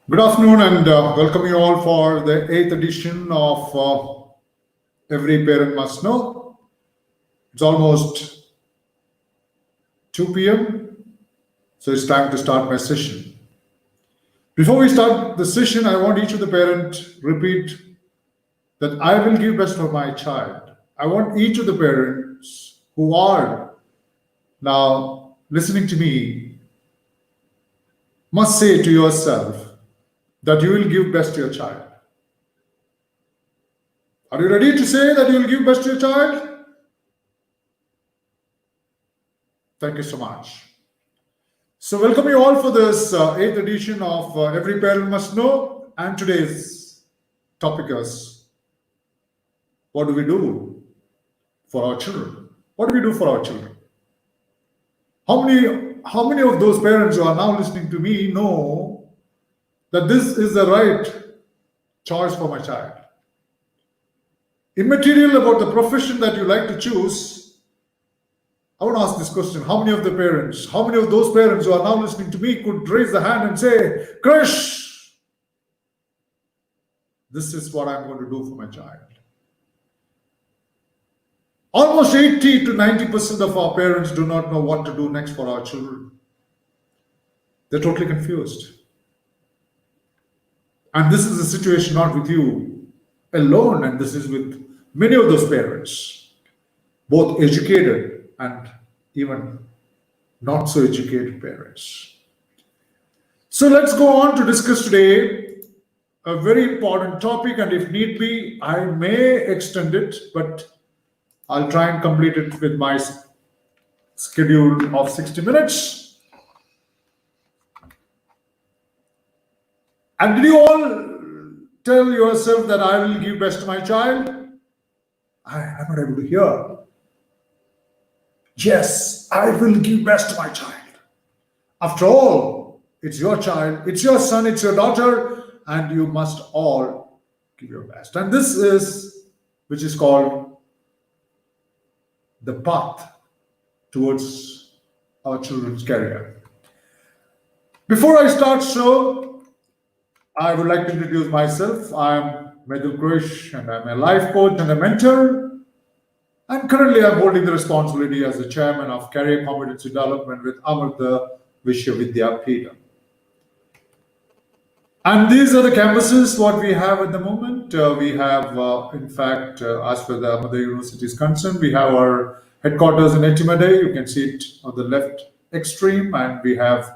Good afternoon and welcome you all for the 8th edition of Every Parent Must Know. It's almost 2 p.m., so it's time to start my session. Before we start the session, I want each of the parents repeat that I will give best for my child. I want each of the parents who are now listening to me must say to yourself that you will give best to your child. Are you ready to say that you will give best to your child? Thank you so much. So welcome you all for this 8th edition of Every Parent Must Know. And today's topic is, what do we do for our children? What do we do for our children? How many of those parents who are now listening to me know that this is the right choice for my child? Immaterial about the profession that you like to choose, I want to ask this question. How many of those parents who are now listening to me could raise the hand and say, Krish, this is what I'm going to do for my child? Almost 80 to 90% of our parents do not know what to do next for our children. They're totally confused. And this is a situation not with you alone, and this is with many of those parents, both educated and even not so educated parents. So let's go on to discuss today a very important topic, and if need be, I may extend it, but I'll try and complete it with my schedule of 60 minutes. And did you all tell yourself that I will give best to my child? I'm not able to hear. Yes, I will give best to my child. After all, it's your child, it's your son, it's your daughter, and you must all give your best. And this is, which is called the path towards our children's career. Before I start, I would like to introduce myself. I'm Methil Krish, and I'm a life coach and a mentor. And currently, I'm holding the responsibility as the chairman of Career Competency Development with Amartya Vishwavidyapeetham. And these are the campuses what we have at the moment. We have, in fact, as for the Amartya University is concerned, we have our headquarters in Etimade. You can see it on the left extreme, and we have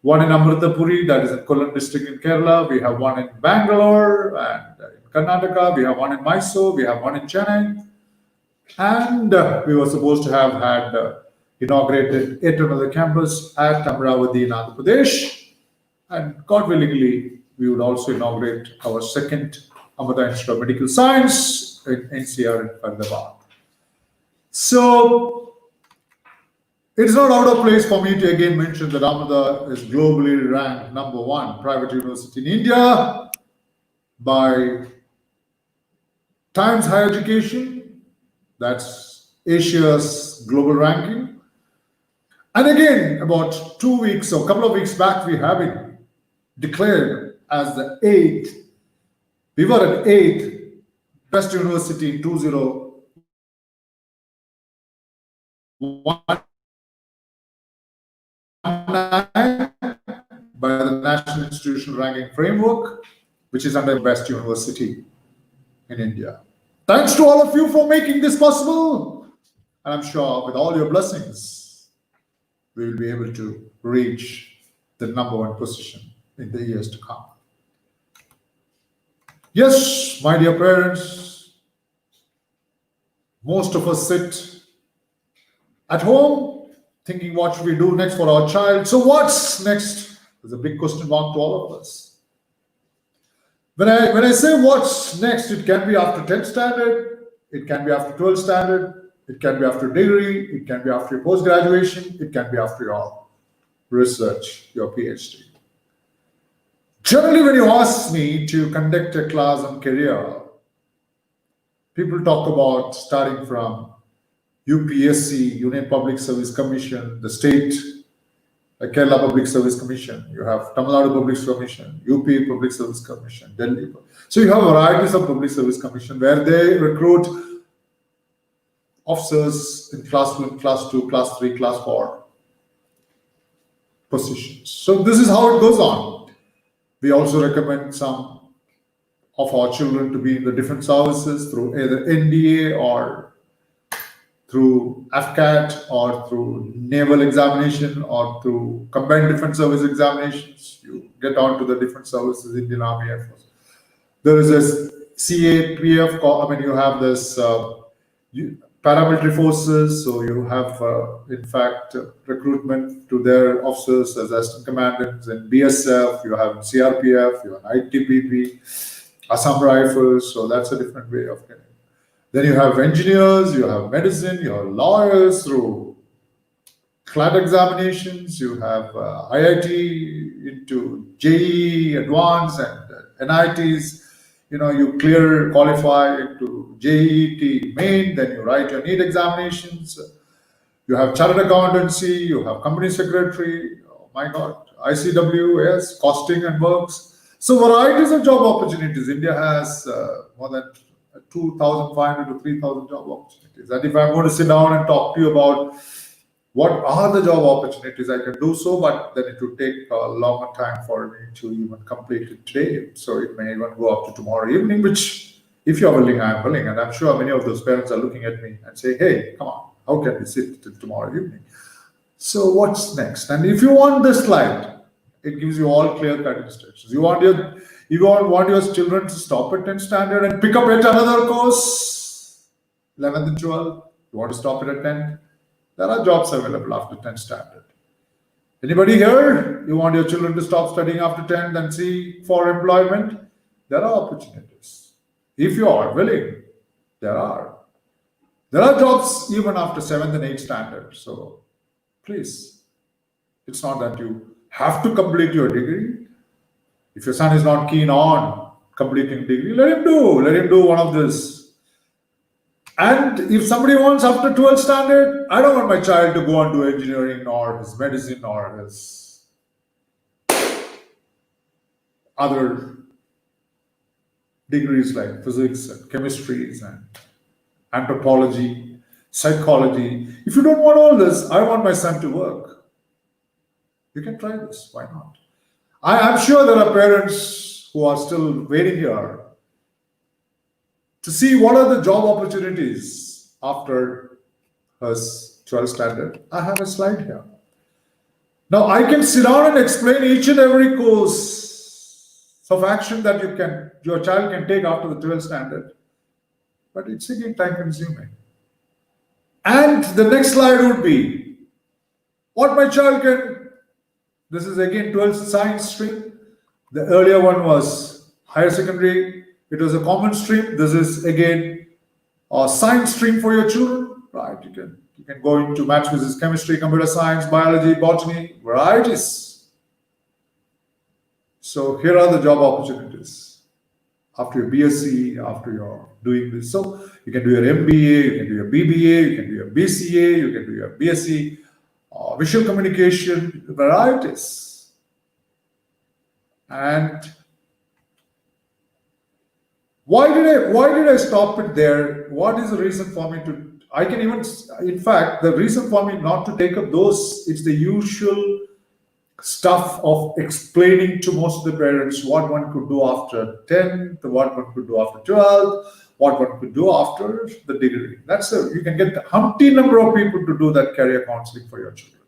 one in Amritapuri, that is in Kollam district in Kerala. We have one in Bangalore and in Karnataka. We have one in Mysore. We have one in Chennai. And we were supposed to have had inaugurated yet another campus at Amravati in Andhra Pradesh. And God willingly, we would also inaugurate our second Amartya Institute of Medical Science in NCR in Faridabad. So, it's not out of place for me to again mention that Amartya is globally ranked #1 private university in India by Times Higher Education. That's Asia's global ranking. And again, about 2 weeks or a couple of weeks back, we have been declared as the 8th. We were at 8th best university in 2019 by the National Institutional Ranking Framework, which is under best university in India. Thanks to all of you for making this possible. And I'm sure with all your blessings, we will be able to reach the #1 position in the years to come. Yes, my dear parents, most of us sit at home thinking, what should we do next for our child? So what's next? There's a big question mark to all of us. When I say what's next, it can be after 10th standard, it can be after 12th standard, it can be after degree, it can be after your post-graduation, it can be after your research, your PhD. Generally, when you ask me to conduct a class on career, people talk about starting from UPSC, Union Public Service Commission, the state Kerala Public Service Commission, you have Tamil Nadu Public Service Commission, UP Public Service Commission, Delhi. So you have varieties of public service commission where they recruit officers in class 1, class 2, class 3, class 4 positions. So this is how it goes on. We also recommend some of our children to be in the different services through either NDA or through AFCAT or through naval examination or through combined defense service examinations. You get on to the different services, Indian Army, Air Force. There is a CAPF, you have this paramilitary forces, so you have, in fact, recruitment to their officers as assistant commandants in BSF, you have CRPF, you have ITPP, Assam Rifles, so that's a different way of getting. Then you have engineers, you have medicine, you have lawyers through CLAT examinations, you have IIT into JEE Advanced and NITs. You qualify into JET Main, then you write your NEET examinations. You have chartered accountancy, you have company secretary, oh my God, ICW, yes, costing and works. So varieties of job opportunities. India has more than 2,500 to 3,000 job opportunities. And if I'm going to sit down and talk to you about what are the job opportunities, I can do so, but then it would take a longer time for me to even complete it today. So it may even go up to tomorrow evening, which if you're willing, I'm willing. And I'm sure many of those parents are looking at me and say, hey, come on, how can we sit till tomorrow evening? So what's next? And if you want this slide, it gives you all clear-cut instructions. You want your children to stop at 10th standard and pick up yet another course, 11th and 12th. You want to stop it at 10th? There are jobs available after 10th standard. Anybody here? You want your children to stop studying after 10th and see for employment? There are opportunities. If you are willing, there are. There are jobs even after 7th and 8th standard. So please, it's not that you have to complete your degree. If your son is not keen on completing degree, let him do one of this. And if somebody wants after 12th standard, I don't want my child to go on to engineering or his medicine or his other degrees like physics and chemistries and anthropology, psychology. If you don't want all this, I want my son to work. You can try this, why not? I am sure there are parents who are still waiting here to see what are the job opportunities after his 12th standard. I have a slide here. Now I can sit down and explain each and every course of action that your child can take after the 12th standard, but it's again time consuming. And the next slide would be what my child can. This is again 12th science stream. The earlier one was higher secondary. It was a common stream. This is again a science stream for your children, right? You can go into maths, physics, chemistry, computer science, biology, botany, varieties. So here are the job opportunities after your BSc, after you're doing this. So you can do your MBA, you can do your BBA, you can do your BCA, you can do your BSc, visual communication, varieties. And why did I stop it there? What is the reason for me to? I can even, in fact, the reason for me not to take up those, it's the usual stuff of explaining to most of the parents what one could do after 10th, what one could do after 12th, what one could do after the degree. You can get a humpty number of people to do that career counseling for your children.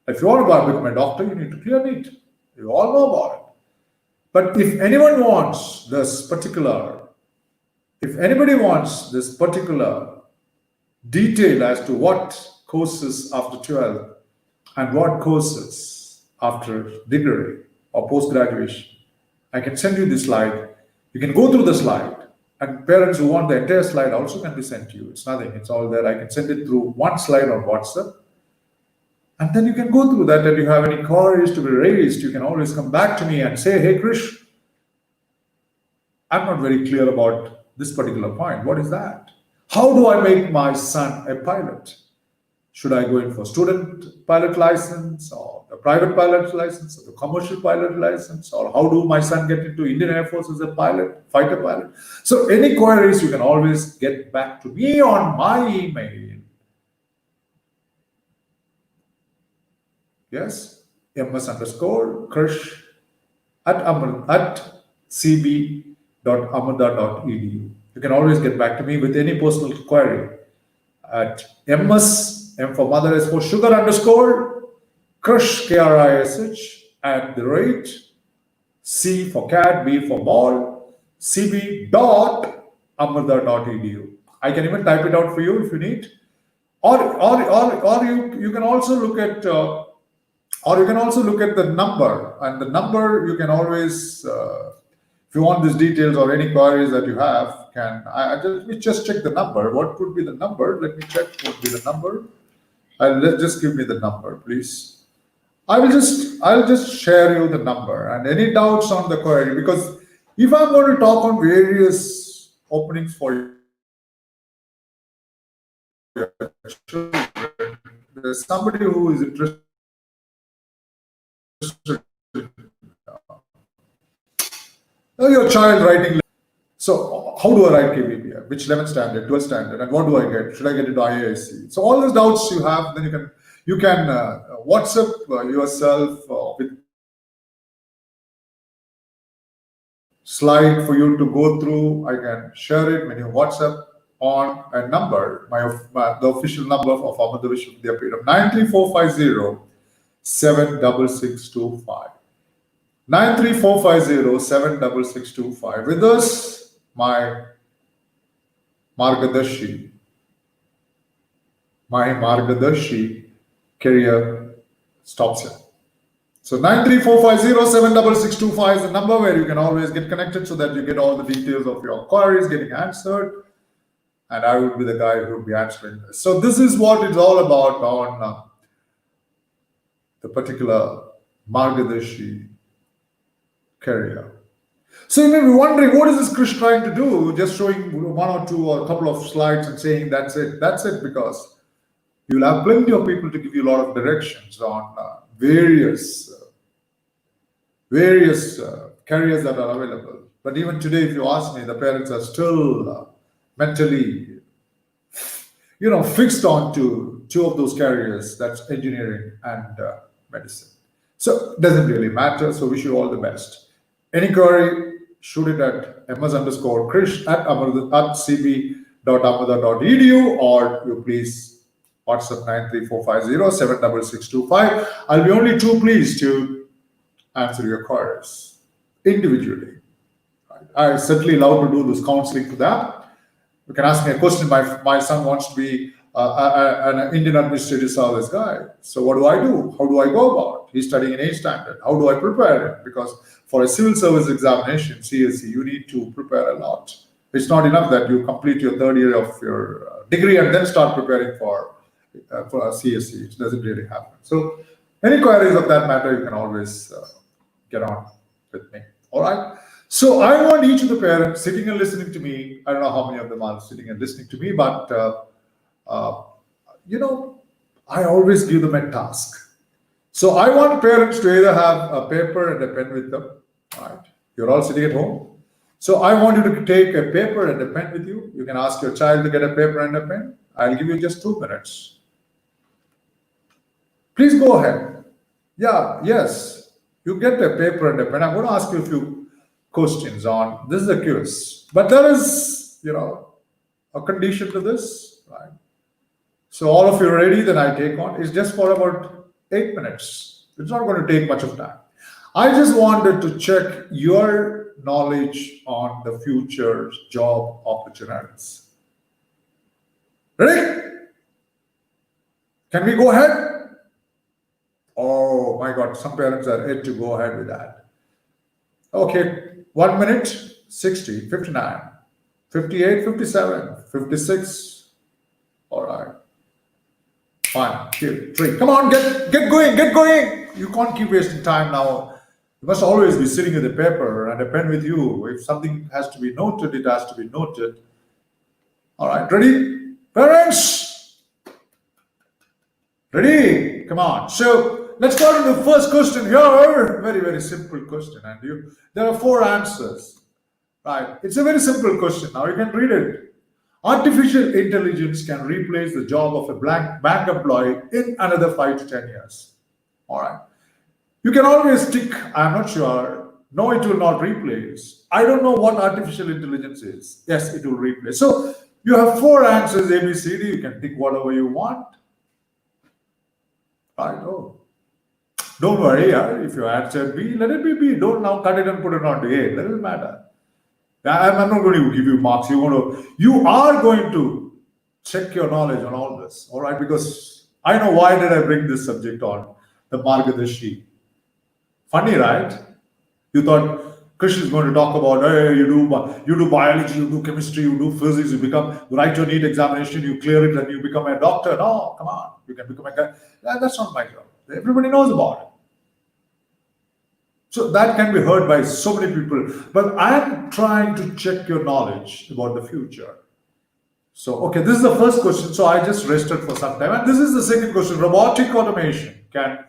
If you want to become a doctor, you need to clear NEET. You all know about it. But if anybody wants this particular detail as to what courses after 12 and what courses after degree or post-graduation, I can send you this slide. You can go through the slide, and parents who want the entire slide also can be sent to you. It's nothing, it's all there. I can send it through one slide on WhatsApp. And then you can go through that, and if you have any queries to be raised, you can always come back to me and say, hey, Krish, I'm not very clear about this particular point. What is that? How do I make my son a pilot? Should I go in for student pilot license or the private pilot license, or the commercial pilot license, or how do my son get into Indian Air Force as a pilot, fighter pilot? So any queries, you can always get back to me on my email. Yes, ms_krish at cb.amada.edu. You can always get back to me with any personal query at ms, M for mother, S for sugar _krish, KRISH, at the rate, C for cat, B for ball, cb.amada.edu. I can even type it out for you if you need. Or you can also look at the number, and the number you can always, if you want these details or any queries that you have, let me just check the number. What could be the number? Let me check what would be the number. Just give me the number, please. I'll just share you the number and any doubts on the query, because if I'm going to talk on various openings for your children, there's somebody who is interested. Your child writing. So how do I write KVPI? Which 11th standard, 12th standard, and what do I get? Should I get into IASC? So all those doubts you have, then you can WhatsApp yourself with slide for you to go through. I can share it when you WhatsApp on a number, the official number of Amada Vishwavidyapeetham, 93450 76625. 93450 76625. With us, my Margadarshi career stops here. So 93450 76625 is the number where you can always get connected so that you get all the details of your queries getting answered. And I will be the guy who will be answering this. So this is what it's all about on the particular Margadarshi career. So you may be wondering, what is this Krish trying to do? Just showing one or two or a couple of slides and saying that's it. That's it, because you'll have plenty of people to give you a lot of directions on various careers that are available. But even today, if you ask me, the parents are still mentally, fixed on to two of those careers. That's engineering and medicine. So it doesn't really matter. So wish you all the best. Any query, shoot it at ms_krish at cb.amada.edu, or you please WhatsApp 93450 76625. I'll be only too pleased to answer your queries individually. I certainly love to do this counseling for that. You can ask me a question. My son wants to be an Indian administrative service guy. So what do I do? How do I go about it? He's studying in 8th standard. How do I prepare him? Because for a civil service examination, CSE, you need to prepare a lot. It's not enough that you complete your 3rd year of your degree and then start preparing for a CSE. It doesn't really happen. So any queries of that matter, you can always get on with me. All right. So I want each of the parents sitting and listening to me. I don't know how many of them are sitting and listening to me, but I always give them a task. So I want parents to either have a paper and a pen with them. Right? You're all sitting at home. So I want you to take a paper and a pen with you. You can ask your child to get a paper and a pen. I'll give you just 2 minutes. Please go ahead. Yeah, yes. You get a paper and a pen. I'm going to ask you a few questions on this is a quiz. But there is, a condition to this, right? So all of you are ready, then I take on. It's just for about 8 minutes. It's not going to take much of time. I just wanted to check your knowledge on the future job opportunities. Ready? Can we go ahead? Oh my God, some parents are ready to go ahead with that. Okay, 1 minute, 60, 59, 58, 57, 56. All right. Fine, 2, 3. Come on, get going. You can't keep wasting time now. You must always be sitting with a paper and a pen with you. If something has to be noted, it has to be noted. All right, ready? Parents? Ready? Come on. So let's go to the first question here. Very, very simple question. And there are four answers. Right. It's a very simple question. Now you can read it. Artificial intelligence can replace the job of a bank employee in another 5 to 10 years. All right. You can always tick, I'm not sure. No, it will not replace. I don't know what artificial intelligence is. Yes, it will replace. So you have four answers, A, B, C, D. You can tick whatever you want. Right? Oh. Don't worry, if you answer B, let it be B. Don't now cut it and put it on to A. Doesn't matter. I'm not going to give you marks. You are going to check your knowledge on all this. All right? Because I know why did I bring this subject on, the Margadarshi. Funny, right? You thought Krish is going to talk about, hey, you do biology, you do chemistry, you do physics, you write your NEET examination, you clear it, and you become a doctor. No, come on. You can become a guy. That's not my job. Everybody knows about it. So that can be heard by so many people. But I'm trying to check your knowledge about the future. So, okay, this is the first question. So I just rested for some time. And this is the second question. Robotic automation can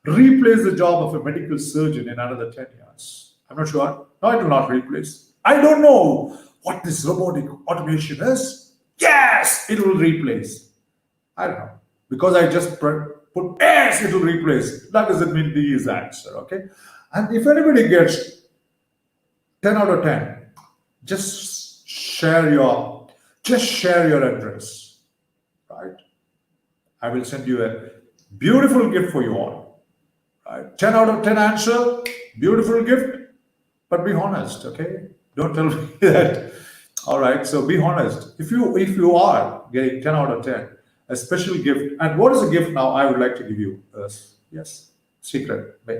replace the job of a medical surgeon in another 10 years. I'm not sure. No, it will not replace. I don't know what this robotic automation is. Yes, it will replace. I don't know. Because I just put yes, it will replace. That doesn't mean D is the answer, okay? And if anybody gets 10 out of 10, just share your address, right? I will send you a beautiful gift for you all, right? 10 out of 10 answer, beautiful gift, but be honest, okay? Don't tell me that. All right, so be honest. If you are getting 10 out of 10, a special gift, and what is the gift now I would like to give you? Yes, secret. By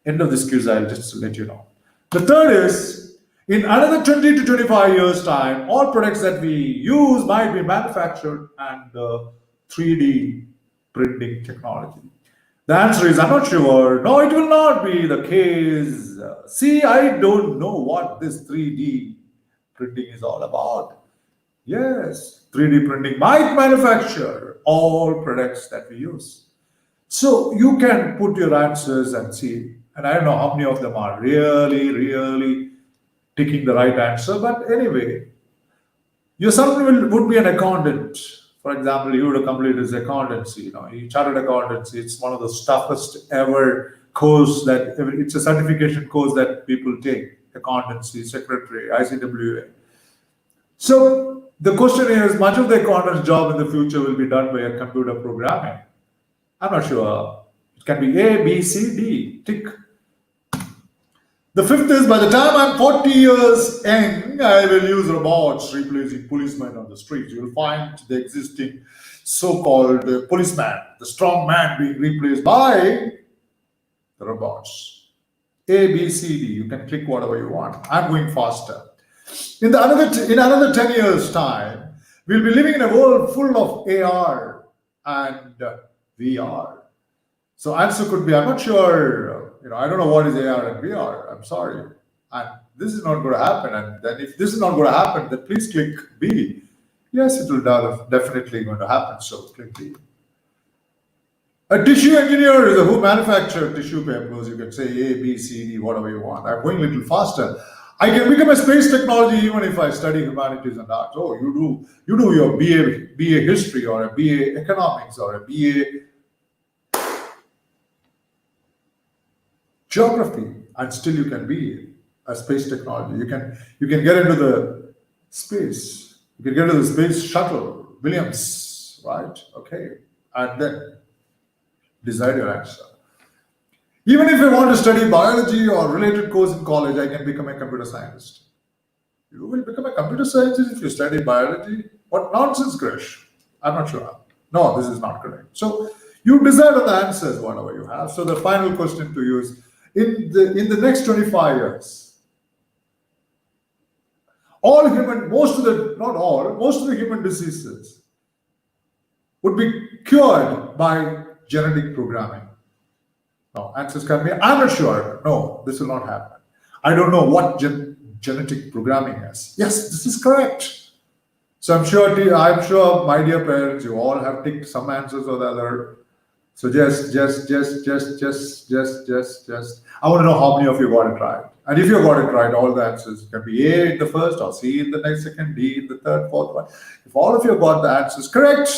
end of this quiz, I'll just let you know. The third is, in another 20 to 25 years' time, all products that we use might be manufactured and 3D printing technology. The answer is, I'm not sure. No, it will not be the case. See, I don't know what this 3D printing is all about. Yes, 3D printing might manufacture all products that we use. So you can put your answers and see. And I don't know how many of them are really ticking the right answer. But anyway, your son would be an accountant. For example, you would have completed his accountancy. Chartered accountancy. It's one of the toughest ever course it's a certification course that people take. Accountancy, secretary, ICWA. So the question is, much of the accountant's job in the future will be done by a computer programming. I'm not sure. It can be A, B, C, D. Tick. The fifth is, by the time I'm 40 years young, I will use robots replacing policemen on the streets. You will find the existing so-called policeman, the strong man, being replaced by the robots. A, B, C, D. You can click whatever you want. I'm going faster. In another 10 years' time, we'll be living in a world full of AR and VR. So answer could be, I'm not sure, I don't know what is AR and VR. I'm sorry. And this is not going to happen. And then if this is not going to happen, then please click B. Yes, it will definitely going to happen. So click B. A tissue engineer is who manufactures tissue papers. You can say A, B, C, D, whatever you want. I'm going a little faster. I can become a space technology even if I study humanities and arts. Oh, you do your BA history or a BA economics or a BA geography, and still you can be a space technology. You can get into the space. You can get into the space shuttle, Williams, right? Okay, and then decide your answer. Even if I want to study biology or related course in college, I can become a computer scientist. You will become a computer scientist if you study biology? What nonsense, Krish? I'm not sure. No, this is not correct. So you decide on the answers, whatever you have. So the final question to you is, in the next 25 years, most of the human diseases would be cured by genetic programming. No, answers can be, I'm not sure. No, this will not happen. I don't know what genetic programming is. Yes, this is correct. So I'm sure, my dear parents, you all have ticked some answers or the other. So I want to know how many of you got it right. And if you got it right, all the answers can be A in the first, or C in the next second, D in the third, fourth one. If all of you got the answers correct,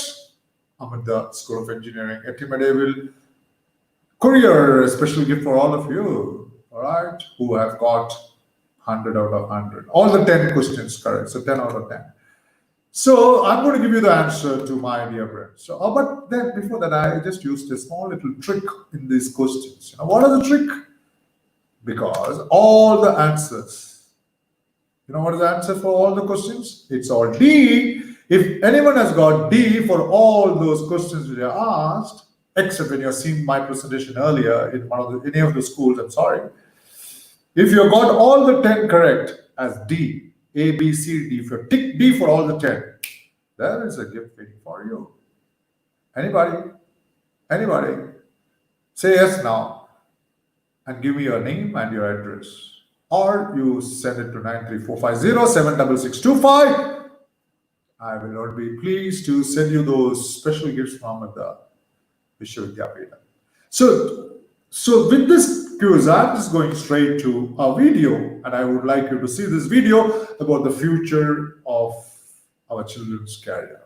I'm at the School of Engineering. Etimade will courier a special gift for all of you, all right, who have got 100 out of 100. All the 10 questions correct, so 10 out of 10. So I'm going to give you the answer to my dear friends. So, but then before that, I just used a small little trick in these questions. What is the trick? Because all the answers, what is the answer for all the questions? It's all D. If anyone has got D for all those questions which are asked, except when you're seeing my presentation earlier in any of the schools, I'm sorry. If you got all the 10 correct as D, A, B, C, D, if you tick D for all the 10, there is a gift waiting for you. Anybody? Anybody? Say yes now and give me your name and your address. Or you send it to 93450-76625. I will not be pleased to send you those special gifts from the Vishwavidyapita. So with this quiz, I'm just going straight to a video, and I would like you to see this video about the future of our children's career.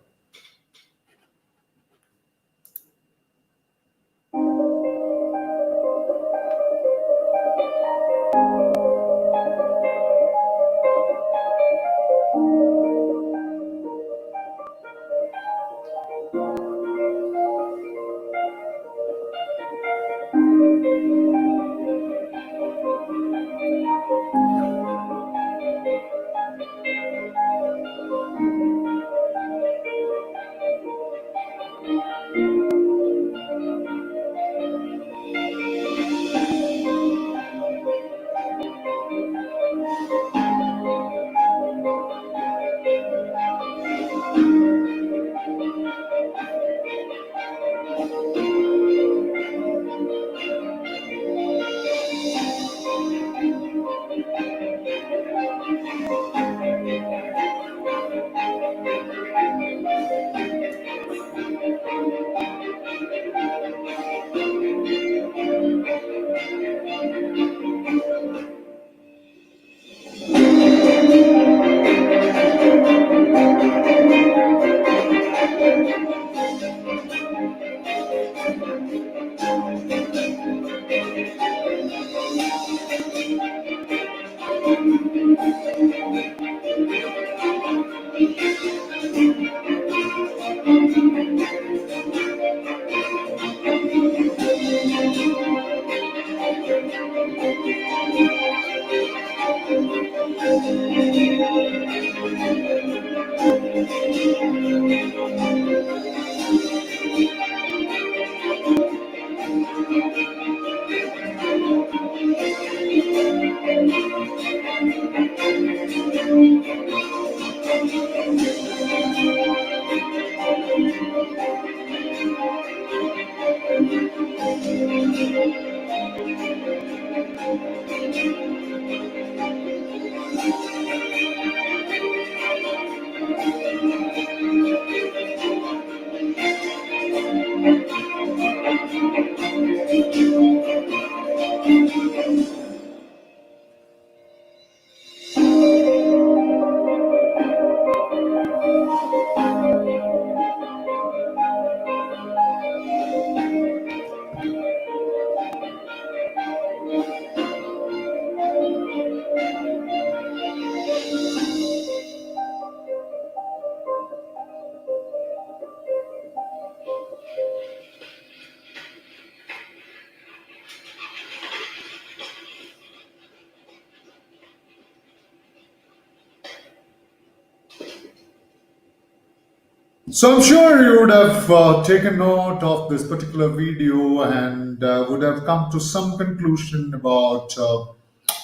So I'm sure you would have taken note of this particular video and would have come to some conclusion about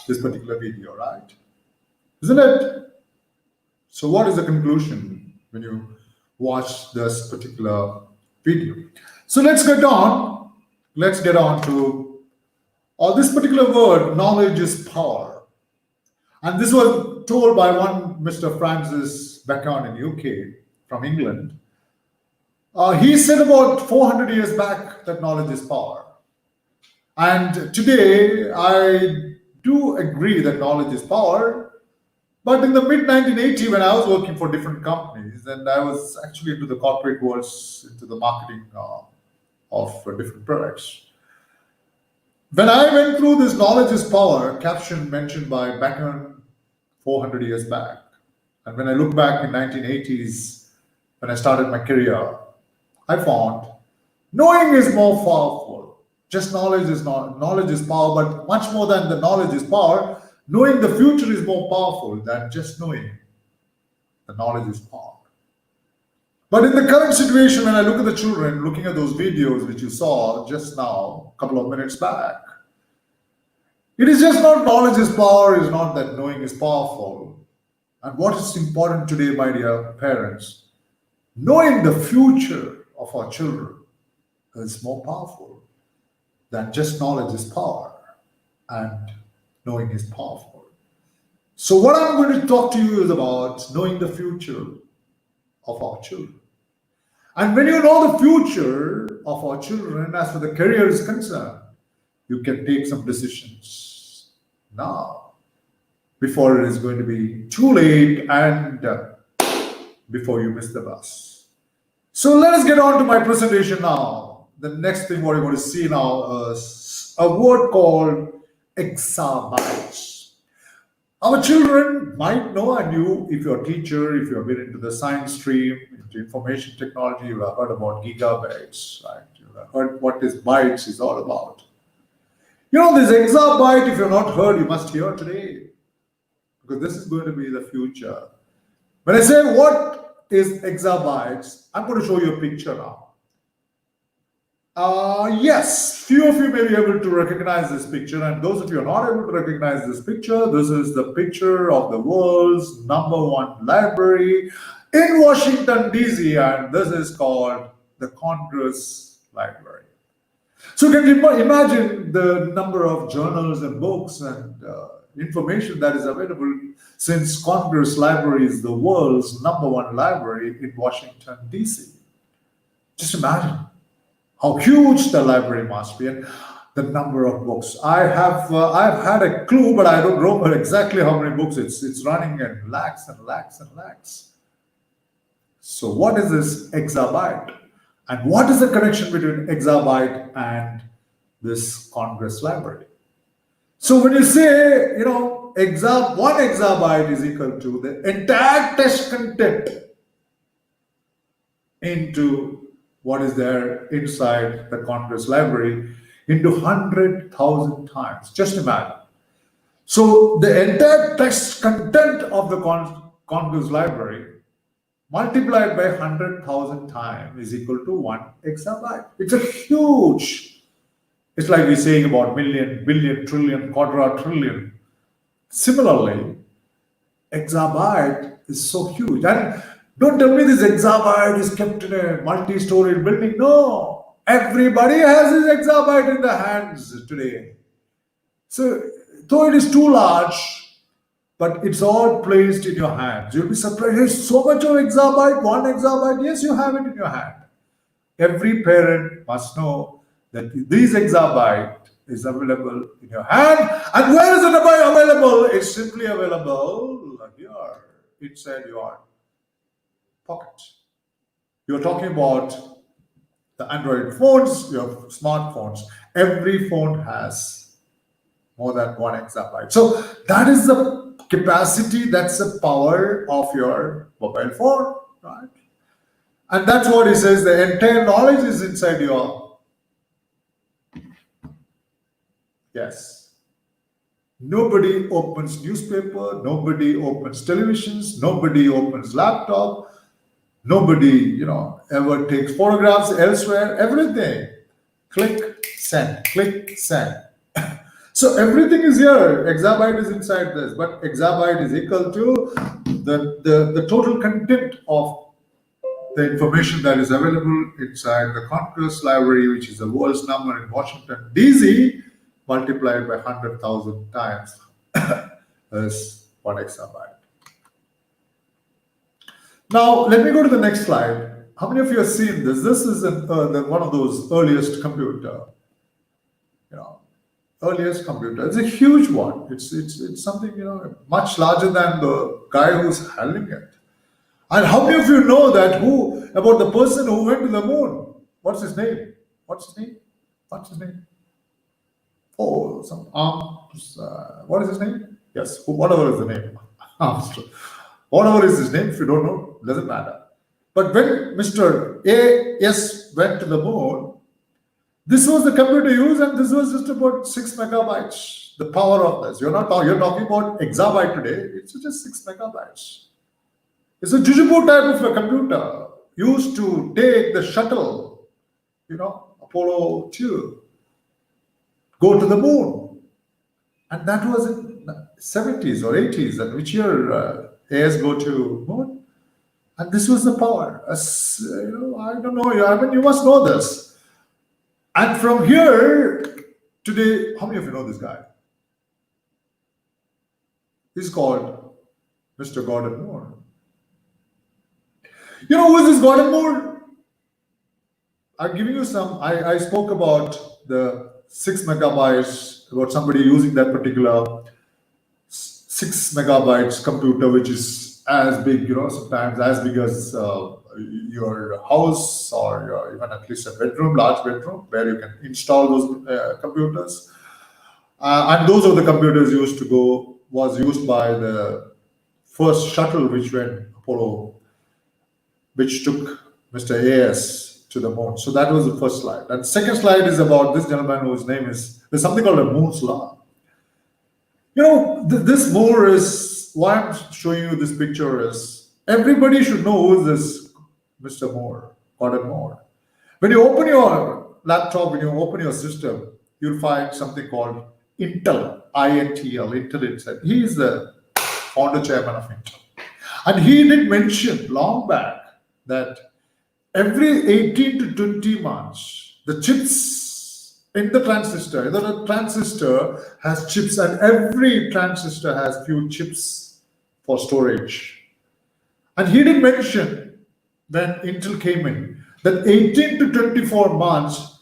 this particular video, right? Isn't it? So what is the conclusion when you watch this particular video? So let's get on. Let's get on to this particular word, knowledge is power. And this was told by one Mr. Francis Bacon in UK from England. He said about 400 years back that knowledge is power. And today, I do agree that knowledge is power. But in the mid 1980, when I was working for different companies, and I was actually into the corporate world, into the marketing of different products. When I went through this knowledge is power caption mentioned by Beckman 400 years back, and when I look back in 1980s, when I started my career, I found knowing is more powerful. Just knowledge is power, but much more than the knowledge is power. Knowing the future is more powerful than just knowing the knowledge is power. But in the current situation, when I look at the children, looking at those videos which you saw just now, a couple of minutes back, it is just not knowledge is power, is not that knowing is powerful. And what is important today, my dear parents, knowing the future of our children is more powerful than just knowledge is power and knowing is powerful. So what I'm going to talk to you is about knowing the future of our children. And when you know the future of our children as far the career is concerned, you can take some decisions now before it is going to be too late and before you miss the bus. So let us get on to my presentation now. The next thing what you're going to see now is a word called exabytes. Our children might know, and you, if you're a teacher, if you've been into the science stream, into information technology, you have heard about gigabytes, right? You have heard what this bytes is all about. You know, this exabyte, if you've not heard, you must hear today, because this is going to be the future. When I say what is exabytes, I'm going to show you a picture now. Yes, few of you may be able to recognize this picture, and those of you are not able to recognize this picture, this is the picture of the world's #1 library in Washington, D.C., and this is called the Congress Library. So you can imagine the number of journals and books and information that is available, since Congress Library is the world's #1 library in Washington, D.C. Just imagine how huge the library must be and the number of books. I've had a clue, but I don't remember exactly how many books. It's running in lakhs and lakhs and lakhs. So what is this exabyte? And what is the connection between exabyte and this Congress library? So when you say, you know, 1 exabyte is equal to the entire text content into what is there inside the Congress library into 100,000 times. Just imagine. So the entire text content of the Congress library multiplied by 100,000 times is equal to 1 exabyte. It's a huge, it's like we're saying about million, billion, trillion, quadrillion. Similarly, exabyte is so huge. And don't tell me this exabyte is kept in a multi-story building. No, everybody has his exabyte in their hands today. So, though it is too large, but it's all placed in your hands. You'll be surprised. There's so much of exabyte, 1 exabyte. Yes, you have it in your hand. Every parent must know that this exabyte is available in your hand. And where is it available? It's simply available here, inside your pocket. You're talking about the Android phones, your smartphones. Every phone has more than 1 exabyte. So that is the capacity, that's the power of your mobile phone, right? And that's what he says, the entire knowledge is inside your, yes. Nobody opens newspaper, nobody opens televisions, nobody opens laptop, nobody, you know, ever takes photographs elsewhere, everything. Click, send, click, send. So everything is here. Exabyte is inside this, but exabyte is equal to the total content of the information that is available inside the Congress Library, which is the world's number in Washington, D.C., multiplied by 100,000 times is 1 exabyte. Now, let me go to the next slide. How many of you have seen this? This is one of those earliest computer, you know, earliest computer. It's a huge one. It's something, much larger than the guy who's handling it. And how many of you know that who about the person who went to the moon? What's his name? What's his name? What's his name? Oh, some arms. What is his name? Yes, whatever is the name. Armstrong. Whatever is his name, if you don't know, doesn't matter. But when Mr. A.S. went to the moon, this was the computer used, and this was just about 6 megabytes. The power of this. You're talking about exabyte today. It's just 6 megabytes. It's a jujube type of a computer used to take the shuttle, Apollo 2, go to the moon. And that was in 70s or 80s. And which year AS go to moon? And this was the power. I don't know. I mean, you must know this. And from here, today, how many of you know this guy? He's called Mr. Gordon Moore. You know who is this Gordon Moore? I'm giving you some. I spoke about the 6 megabytes, about somebody using that particular 6 megabytes computer, which is as big, sometimes as big as your house, or even at least a bedroom, large bedroom, where you can install those computers. And those are the computers was used by the first shuttle which went Apollo, which took Mr. A.S. to the moon. So that was the first slide. And second slide is about this gentleman whose name there's something called a Moore's Law. This Moore is, why I'm showing you this picture is, everybody should know who is this Mr. Moore, Gordon Moore. When you open your laptop, when you open your system, you'll find something called Intel, INTL, Intel inside. He is the founder chairman of Intel. And he did mention long back that every 18 to 20 months, the chips in the transistor, the transistor has chips, and every transistor has few chips for storage. And he did mention when Intel came in that 18 to 24 months,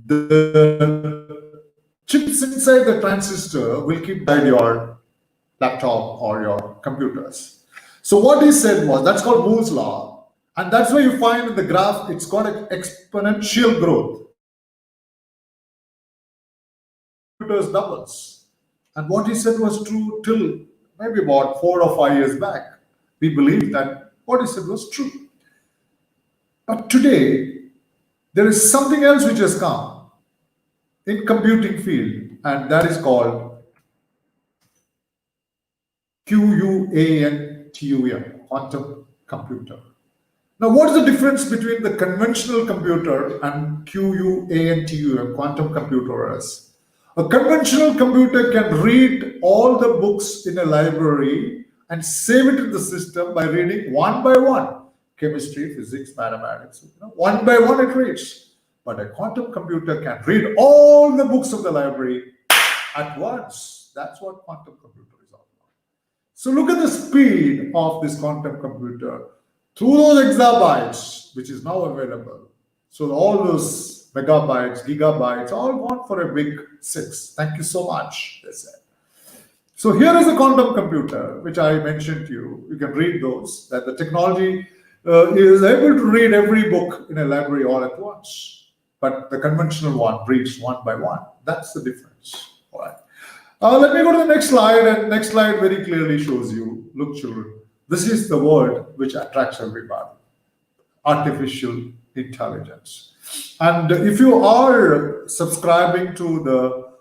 the chips inside the transistor will keep inside your laptop or your computers. So what he said was, that's called Moore's Law. And that's why you find in the graph, it's got an exponential growth. Computers doubles. And what he said was true till maybe about 4 or 5 years back. We believed that what he said was true. But today, there is something else which has come in computing field, and that is called QUANTUM, quantum computer. Now, what is the difference between the conventional computer and QUANTUM, quantum computer is? A conventional computer can read all the books in a library and save it in the system by reading one by one. Chemistry, physics, mathematics, one by one it reads. But a quantum computer can read all the books of the library at once. That's what quantum computer is all about. So look at the speed of this quantum computer through those exabytes, which is now available. So all those megabytes, gigabytes, all gone for a big 6. Thank you so much, they said. So here is a quantum computer, which I mentioned to you. You can read those, that the technology is able to read every book in a library all at once. But the conventional one reads one by one. That's the difference. All right. Let me go to the next slide. And next slide very clearly shows you, look children, this is the word which attracts everybody. Artificial intelligence. And if you are subscribing to the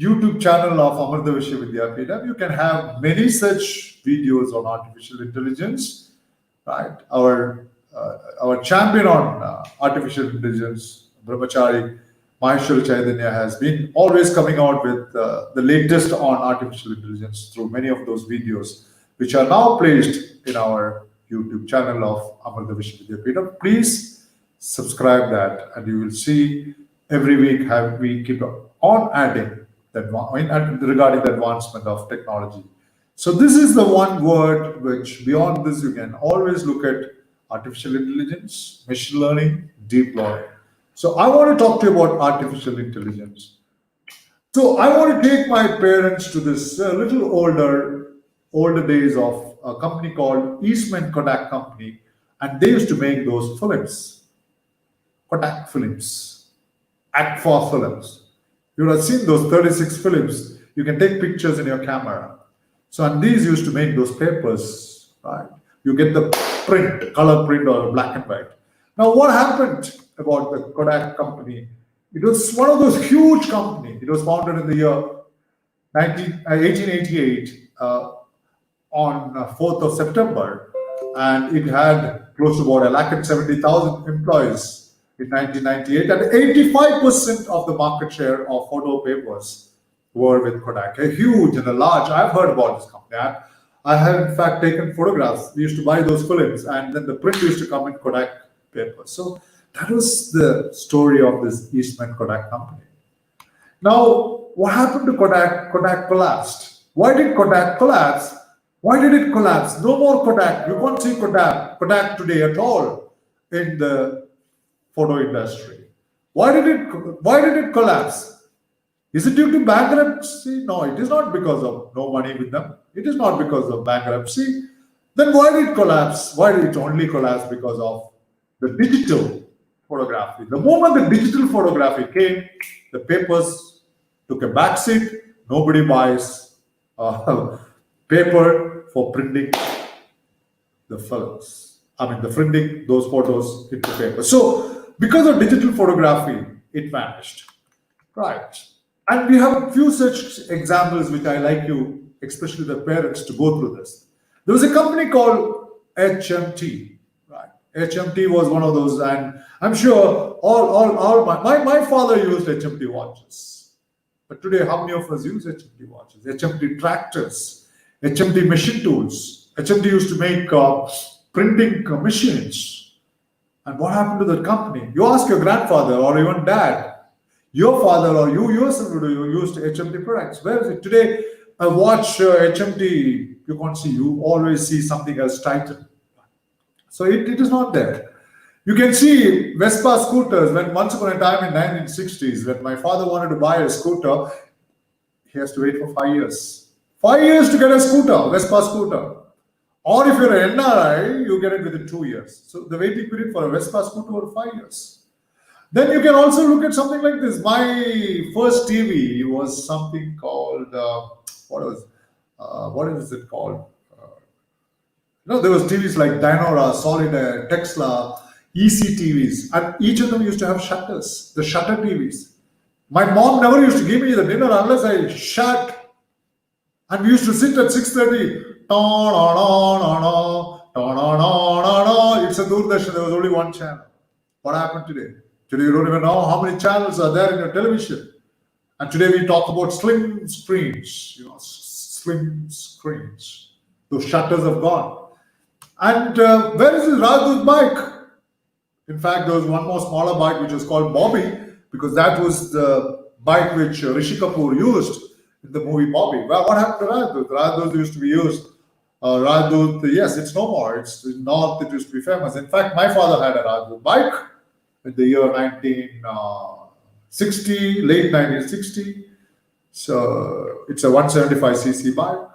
YouTube channel of Margadarshi Vidyapeetham, you can have many such videos on artificial intelligence. Right, our champion on artificial intelligence, Brahmachari Maheshwar Chaitanya, has been always coming out with the latest on artificial intelligence through many of those videos, which are now placed in our YouTube channel of Margadarshi Vidyapeetham. Please subscribe that, and you will see every week we keep on adding regarding the advancement of technology. So this is the one word which beyond this you can always look at artificial intelligence, machine learning, deep learning. So I want to talk to you about artificial intelligence. So I want to take my parents to this little older days of a company called Eastman Kodak Company, and they used to make those films, Kodak films, Agfa films. You would have seen those 36 films. You can take pictures in your camera. So, and these used to make those papers, right? You get the print, color print or black and white. Now, what happened about the Kodak company? It was one of those huge companies. It was founded in the year 1888 on 4th of September, and it had close to about 170,000 employees in 1998, and 85% of the market share of photo papers were with Kodak. A huge and a large. I've heard about this company. I have in fact taken photographs. We used to buy those films, and then the print used to come in Kodak paper. So that was the story of this Eastman Kodak company. Now, what happened to Kodak? Kodak collapsed. Why did Kodak collapse? Why did it collapse? No more Kodak. You can't see Kodak today at all in the photo industry. Why did it collapse? Is it due to bankruptcy? No, it is not because of no money with them. It is not because of bankruptcy. Then why did it collapse? Why did it only collapse? Because of the digital photography. The moment the digital photography came, the papers took a backseat. Nobody buys paper for printing the films. The printing those photos into paper. So because of digital photography, it vanished. Right. And we have a few such examples which I like you, especially the parents, to go through this. There was a company called HMT. Right. HMT was one of those, and I'm sure all my father used HMT watches. But today, how many of us use HMT watches? HMT tractors, HMT machine tools. HMT used to make printing machines. And what happened to that company? You ask your grandfather or even dad, your father or you yourself used HMT products. Where is it today? A watch HMT, you can't see. You always see something else Titan. So it is not there. You can see Vespa scooters. When once upon a time in 1960s, when my father wanted to buy a scooter, he has to wait for 5 years. 5 years to get a scooter, Vespa scooter. Or if you're an NRI, you get it within 2 years. So the waiting period for a Vespa scooter was 5 years. Then you can also look at something like this. My first TV was something called what is it called? There was TVs like Dynora, Solitaire, Texla, EC TVs, and each of them used to have shutters. The shutter TVs. My mom never used to give me the dinner unless I shut. And we used to sit at 6:30. It's a Doordarshan. There was only one channel. What happened today? Today you don't even know how many channels are there in your television. And today we talk about slim screens. Slim screens. Those shutters have gone. And where is this Rajdoot bike? In fact, there was one more smaller bike which was called Bobby, because that was the bike which Rishi Kapoor used in the movie Bobby. Well, what happened to Rajdoot? Rajdoot used to be used. Rajdoot, yes, it's no more. It's in North, it used to be famous. In fact, my father had a Rajdoot bike in the year 1960, late 1960. So it's a 175cc bike.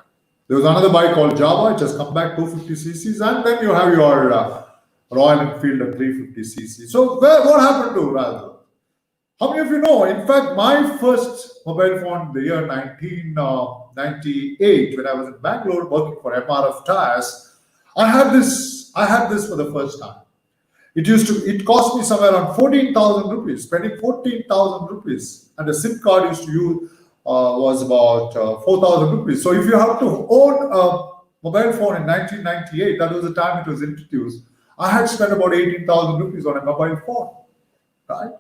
There was another bike called Java, it has come back 250cc's, and then you have your Royal Enfield at 350cc. So what happened to Rajdoot? How many of you know? In fact, my first mobile phone in the year 1998, when I was in Bangalore working for MRF Tires, I had this for the first time. It cost me somewhere around 14,000 rupees, spending 14,000 rupees, and the SIM card used to use was about 4,000 rupees. So if you have to own a mobile phone in 1998, that was the time it was introduced, I had spent about 18,000 rupees on a mobile phone, right?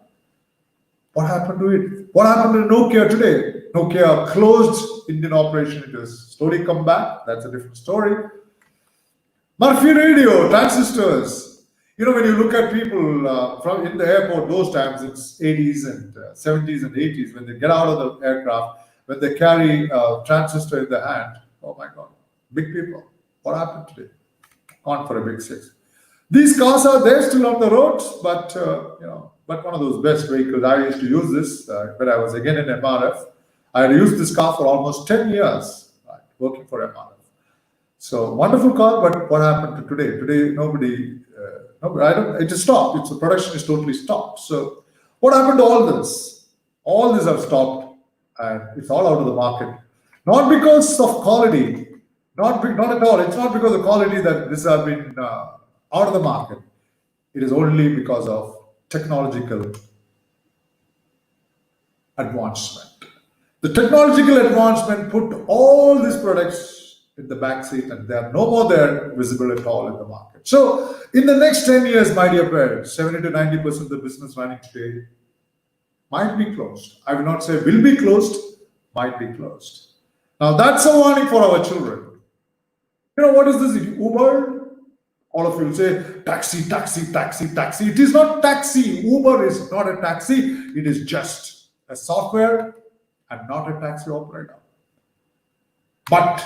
What happened to it? What happened to Nokia today? Nokia closed Indian operation. It has slowly come back. That's a different story. Murphy radio, transistors. When you look at people from in the airport, those times it's 80s and 70s and 80s, when they get out of the aircraft, when they carry a transistor in their hand. Oh my God, big people. What happened today? Gone for a big six. These cars are there still on the roads, but but one of those best vehicles. I used to use this when I was again in MRF. I used this car for almost 10 years, right, working for MRF. So wonderful car, but what happened to today? Today, nobody, I don't. It is stopped. Its production is totally stopped. So what happened to all this? All this have stopped, and it's all out of the market. Not because of quality, not at all. It's not because of quality that this have been out of the market. It is only because of technological advancement. The technological advancement put all these products in the back seat, and they are no more there visible at all in the market. So, in the next 10 years, my dear parents, 70 to 90% of the business running today might be closed. I will not say will be closed, might be closed. Now, that's a warning for our children. You know what is this? Uber? All of you will say taxi, taxi, taxi, taxi. It is not taxi. Uber is not a taxi. It is just a software and not a taxi operator. But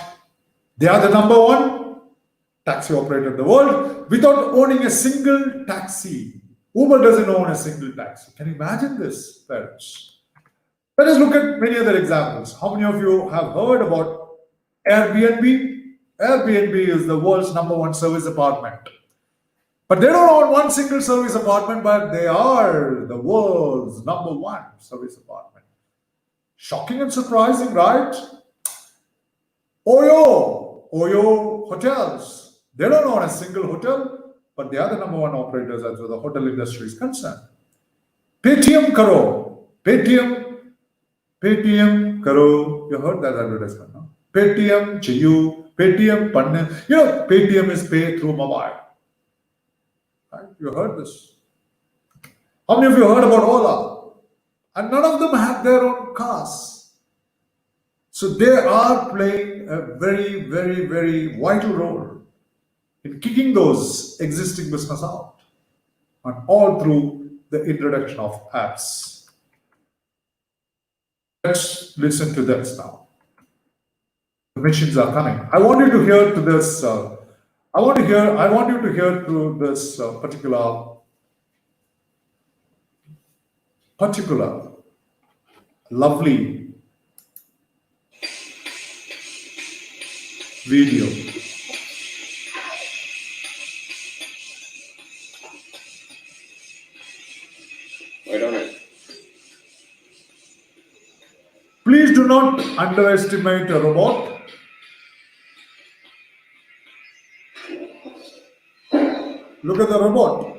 they are the number one taxi operator in the world without owning a single taxi. Uber doesn't own a single taxi. Can you imagine this, parents? Let us look at many other examples. How many of you have heard about Airbnb? Airbnb is the world's number one service apartment. But they don't own one single service apartment, but they are the world's number one service apartment. Shocking and surprising, right? Oyo hotels. They don't own a single hotel, but they are the number one operators as far as the hotel industry is concerned. Paytm Karo. Paytm Karo. You heard that advertisement, no? Paytm Chayu. Paytm Panne. You know, Paytm is pay through mobile. Right? You heard this. How many of you heard about Ola? And none of them have their own cars. So they are playing a very, very, very vital role in kicking those existing business out, and all through the introduction of apps. Let's listen to this now. The machines are coming. I want you to hear to this. I want you to hear through this particular, lovely video. Wait on it. Please do not underestimate a robot. Look at the robot.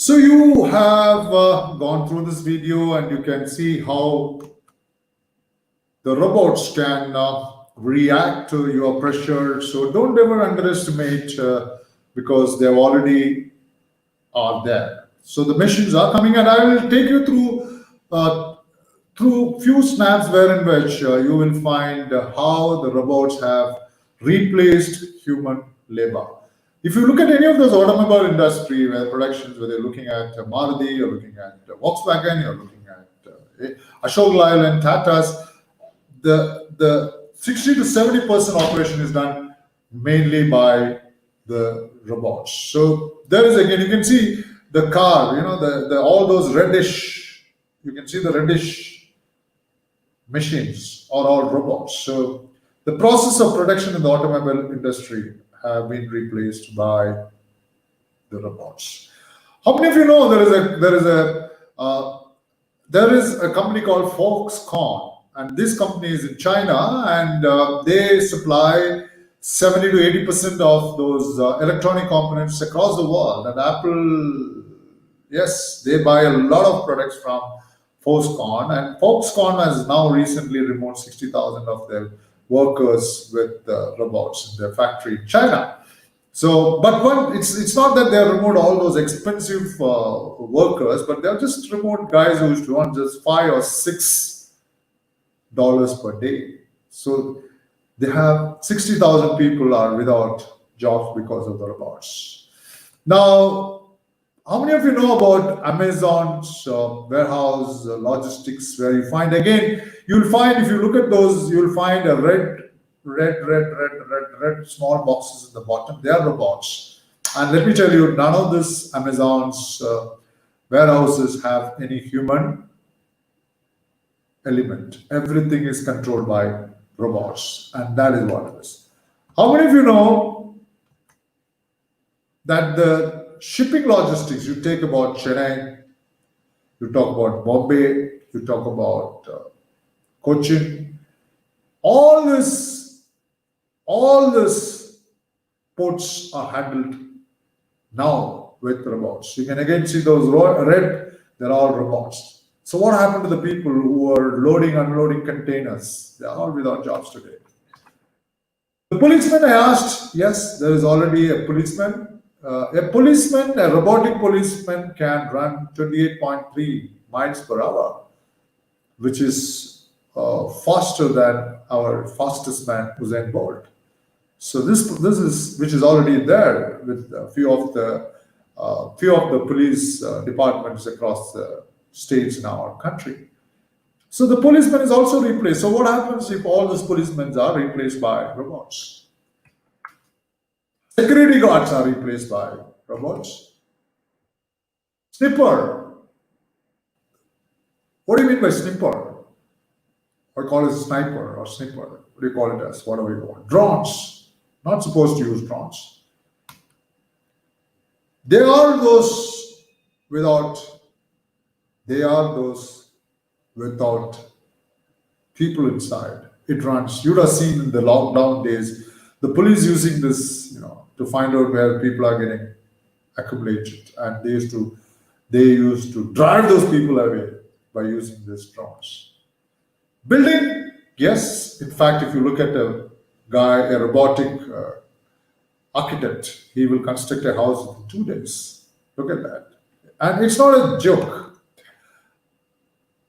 So you have gone through this video and you can see how the robots can react to your pressure. So don't ever underestimate because they've already are there. So the machines are coming, and I will take you through few snaps wherein which you will find how the robots have replaced human labor. If you look at any of those automobile industry where productions, where you're looking at Maruti, you're looking at Volkswagen, you're looking at Ashok Leyland, Tata's, the 60 to 70% operation is done mainly by the robots. So there is, again, you can see the car, the all those reddish, you can see the reddish machines are all robots. So the process of production in the automobile industry have been replaced by the robots. How many of you know there is a company called Foxconn, and this company is in China, and they supply 70 to 80% of those electronic components across the world. And Apple, yes, they buy a lot of products from Foxconn, and Foxconn has now recently removed 60,000 of their workers with robots in their factory in China. So, but it's not that they have removed all those expensive workers, but they have just removed guys who used to earn just $5 or $6 per day. So they have 60,000 people are without jobs because of the robots. Now, how many of you know about Amazon's warehouse logistics, where you find, again, you'll find, if you look at those, you'll find a red small boxes at the bottom. They are robots. And let me tell you, none of this Amazon's warehouses have any human element. Everything is controlled by robots, and that is what it is. How many of you know that the shipping logistics, you take about Chennai, you talk about Bombay, you talk about Cochin, all this ports are handled now with robots. You can again see those red, they're all robots. So what happened to the people who were loading, unloading containers? They are all without jobs today. The policeman, I asked, yes, there is already a policeman. A robotic policeman can run 28.3 miles per hour, which is faster than our fastest man, Usain Bolt. So this is, which is already there with a few of the police departments across the states in our country. So the policeman is also replaced. So what happens if all these policemen are replaced by robots? Security guards are replaced by robots. Snipper. What do you mean by snipper? I call it sniper or snipper. What do you call it as? Whatever you want. Drones. Not supposed to use drones. They are those without people inside. It runs. You would have seen in the lockdown days, the police using this, to find out where people are getting accumulated, and they used to drive those people away by using these drones. Building, yes. In fact, if you look at a robotic architect, he will construct a house in 2 days. Look at that. And it's not a joke.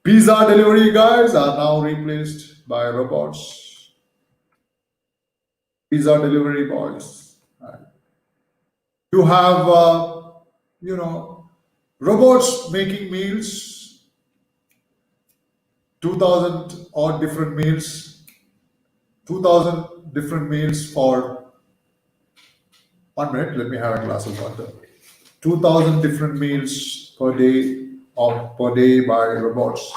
Pizza delivery guys are now replaced by robots. Pizza delivery boys. You have, robots making meals, 2,000 odd different meals, 2,000 different meals for 1 minute. Let me have a glass of water. 2,000 different meals per day by robots.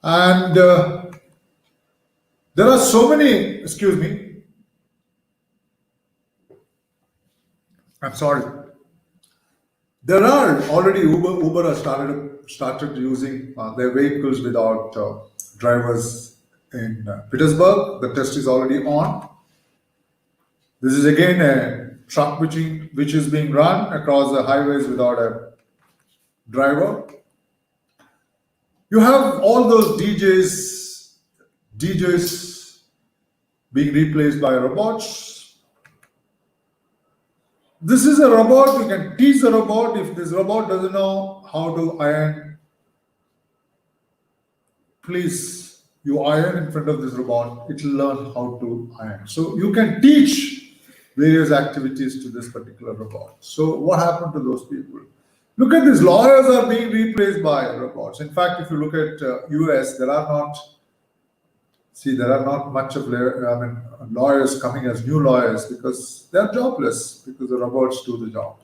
And there are so many, excuse me, I'm sorry. There are already Uber has started using their vehicles without drivers in Petersburg. The test is already on. This is again a truck which is being run across the highways without a driver. You have all those DJs being replaced by robots. This is a robot. You can teach the robot. If this robot doesn't know how to iron, please, you iron in front of this robot, it will learn how to iron. So you can teach various activities to this particular robot. So what happened to those people? Look at this, lawyers are being replaced by robots. In fact, if you look at US, there are not much of lawyers coming as new lawyers because they're jobless because the robots do the job.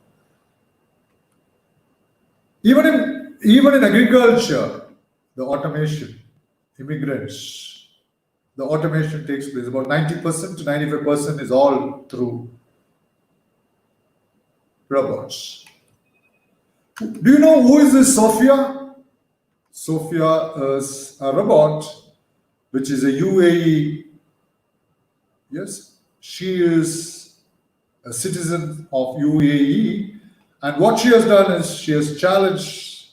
Even in agriculture, the automation, immigrants, the automation takes place. About 90% to 95% is all through robots. Do you know who is this Sophia? Sophia is a robot which is a UAE. Yes, she is a citizen of UAE, and what she has done is she has challenged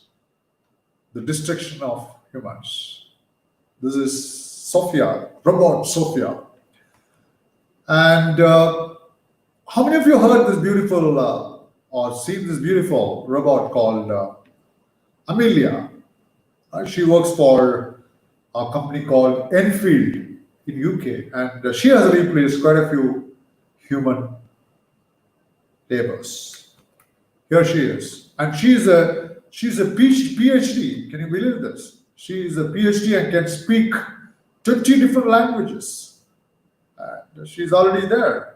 the destruction of humans. This is Sophia, robot Sophia. And how many of you heard this beautiful or seen this beautiful robot called Amelia? She works for a company called Enfield in UK, and she has replaced quite a few human laborers. Here she is, and she's a PhD. Can you believe this? She is a PhD and can speak 20 different languages. And she's already there.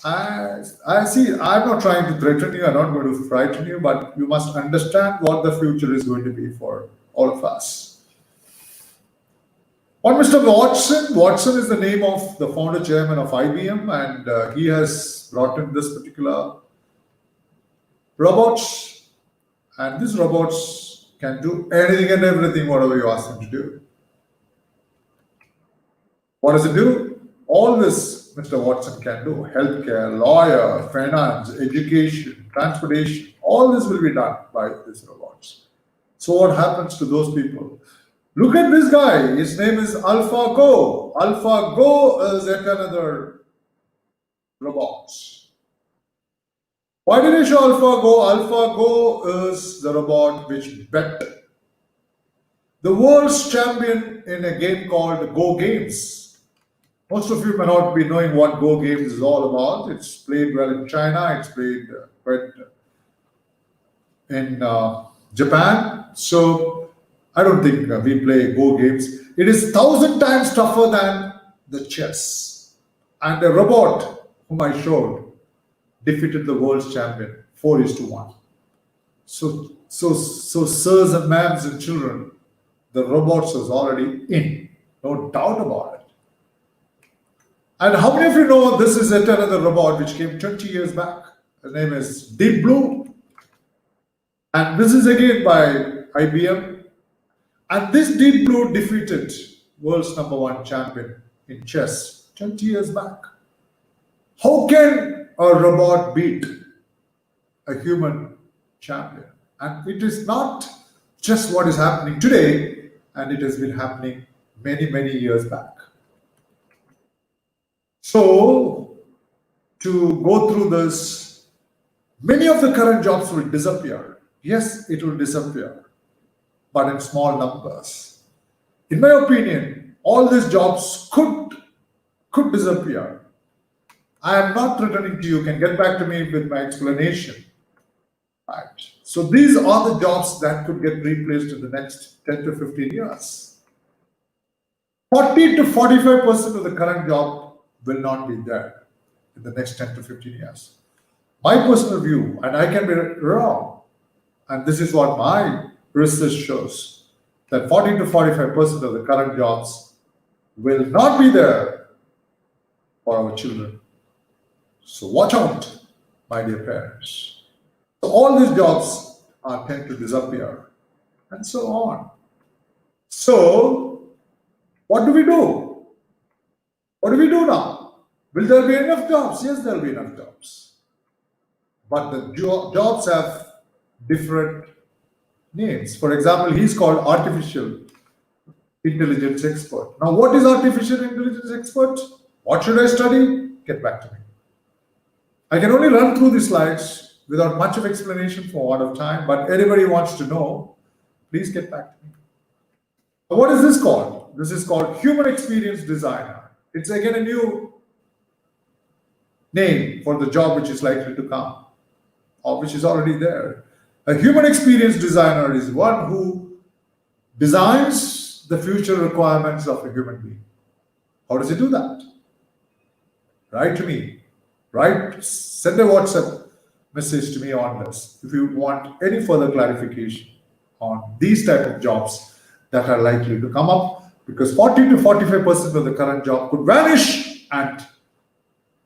I see. I'm not trying to threaten you. I'm not going to frighten you, but you must understand what the future is going to be for all of us. One Mr. Watson. Watson is the name of the founder chairman of IBM, and he has brought in this particular robots, and these robots can do anything and everything, whatever you ask them to do. What does it do? All this Mr. Watson can do: healthcare, lawyer, finance, education, transportation. All this will be done by these robots. So what happens to those people? Look at this guy. His name is AlphaGo. AlphaGo is yet another robot. Why did I show AlphaGo? AlphaGo is the robot which bet the world's champion in a game called Go Games. Most of you may not be knowing what Go Games is all about. It's played well in China. It's played quite in Japan. So I don't think we play Go Games. It is 1,000 times tougher than the chess. And a robot whom I showed defeated the world's champion 4:1. So sirs and ma'ams and children, the robots is already in. No doubt about it. And how many of you know this is yet another robot which came 20 years back? His name is Deep Blue. And this is again by IBM. And this Deep Blue defeated world's #1 champion in chess 20 years back. How can a robot beat a human champion? And it is not just what is happening today, and it has been happening many, many years back. So, to go through this, many of the current jobs will disappear. Yes, it will disappear, but in small numbers. In my opinion, all these jobs could disappear. I am not threatening to you. You can get back to me with my explanation. Right. So these are the jobs that could get replaced in the next 10 to 15 years. 40 to 45% of the current job will not be there in the next 10 to 15 years. My personal view, and I can be wrong, and this is what my research shows, that 40 to 45% of the current jobs will not be there for our children. So watch out, my dear parents. So all these jobs tend to disappear, and so on. So what do we do? What do we do now? Will there be enough jobs? Yes, there will be enough jobs. But the jobs have different names. For example, he's called artificial intelligence expert. Now, what is artificial intelligence expert? What should I study? Get back to me. I can only run through the slides without much of explanation for a lot of time, but anybody wants to know, please get back to me. What is this called? This is called human experience designer. It's again a new name for the job which is likely to come or which is already there. A human experience designer is one who designs the future requirements of a human being. How does he do that? Write to me. Send a WhatsApp message to me on this if you want any further clarification on these type of jobs that are likely to come up, because 40 to 45% of the current job could vanish, and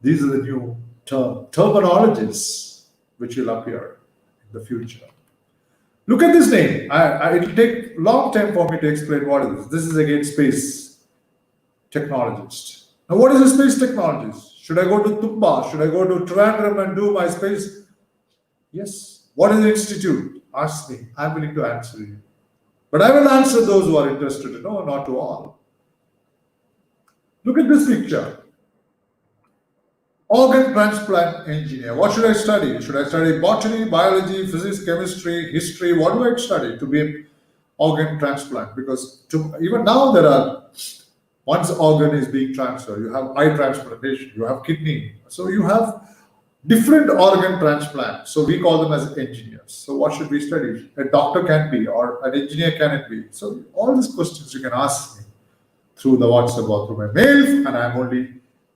these are the new terminologies which will appear in the future. Look at this name. It will take a long time for me to explain what it is. This is again space technologist. Now, what is a space technologist? Should I go to Tumba? Should I go to Trivandrum and do my space? Yes. What is the institute? Ask me. I'm willing to answer you. But I will answer those who are interested to know, not to all. Look at this picture. Organ transplant engineer. What should I study? Should I study botany, biology, physics, chemistry, history? What do I study to be an organ transplant? Because even now there are, once organ is being transferred, you have eye transplantation, you have kidney. So you have different organ transplants. So we call them as engineers. So what should we study? A doctor can be, or an engineer can it be? So all these questions you can ask me through the WhatsApp or through my mail, and I'm only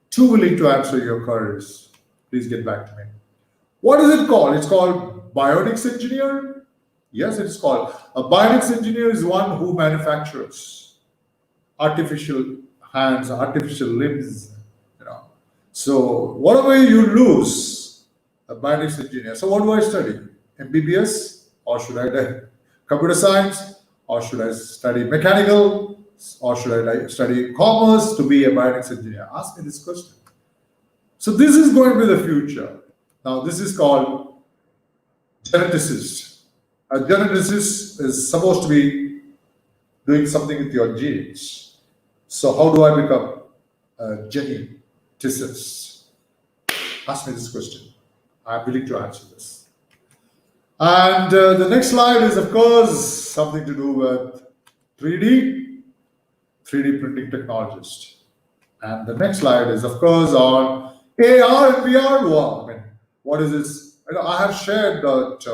too willing to answer your queries. Please get back to me. What is it called? It's called bionics engineer. Yes, it's called. A bionics engineer is one who manufactures artificial hands, artificial limbs. So whatever you lose, a bionics engineer. So what do I study? MBBS, or should I do computer science, or should I study mechanical, or should I study commerce to be a bionics engineer? Ask me this question. So this is going to be the future. Now this is called geneticist. A geneticist is supposed to be doing something with your genes. So how do I become a geneticist? Ask me this question. I'm willing to answer this. And the next slide is, of course, something to do with 3D printing technologist. And the next slide is, of course, on AR and VR. Wow, I mean, what is this? I have shared that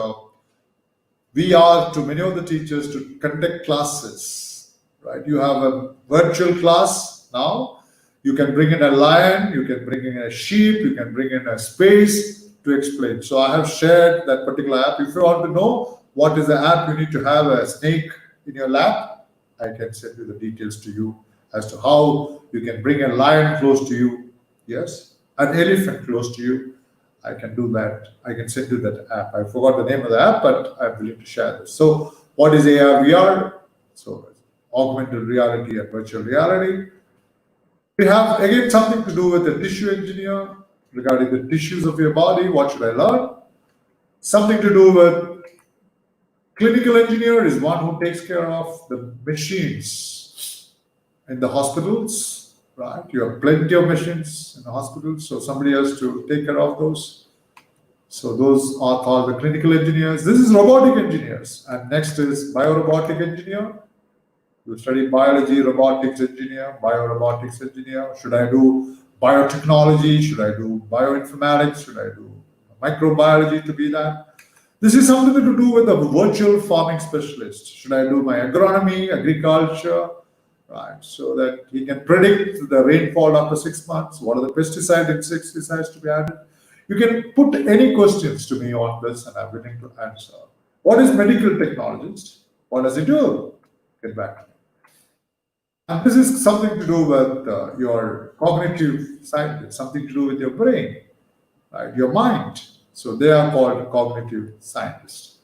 VR to many of the teachers to conduct classes. Right? You have a virtual class now. You can bring in a lion, you can bring in a sheep, you can bring in a space to explain. So I have shared that particular app. If you want to know what is the app, you need to have a snake in your lap. I can send you the details to you as to how you can bring a lion close to you. Yes, an elephant close to you. I can do that. I can send you that app. I forgot the name of the app, but I'm willing to share this. So what is AR, VR? So augmented reality and virtual reality. We have again something to do with the tissue engineer regarding the tissues of your body. What should I learn? Something to do with clinical engineer is one who takes care of the machines in the hospitals, right? You have plenty of machines in the hospitals, so somebody has to take care of those. So those are called the clinical engineers. This is robotic engineers. And next is biorobotic engineer. You study biology, robotics engineer, biorobotics engineer. Should I do biotechnology? Should I do bioinformatics? Should I do microbiology to be that? This is something to do with a virtual farming specialist. Should I do my agronomy, agriculture, right? So that he can predict the rainfall after 6 months. What are the pesticides and insecticides to be added? You can put any questions to me on this, and I'm willing to answer. What is medical technologist? What does it do? Get back to me. And this is something to do with your cognitive science, something to do with your brain, right? Your mind. So they are called cognitive scientists.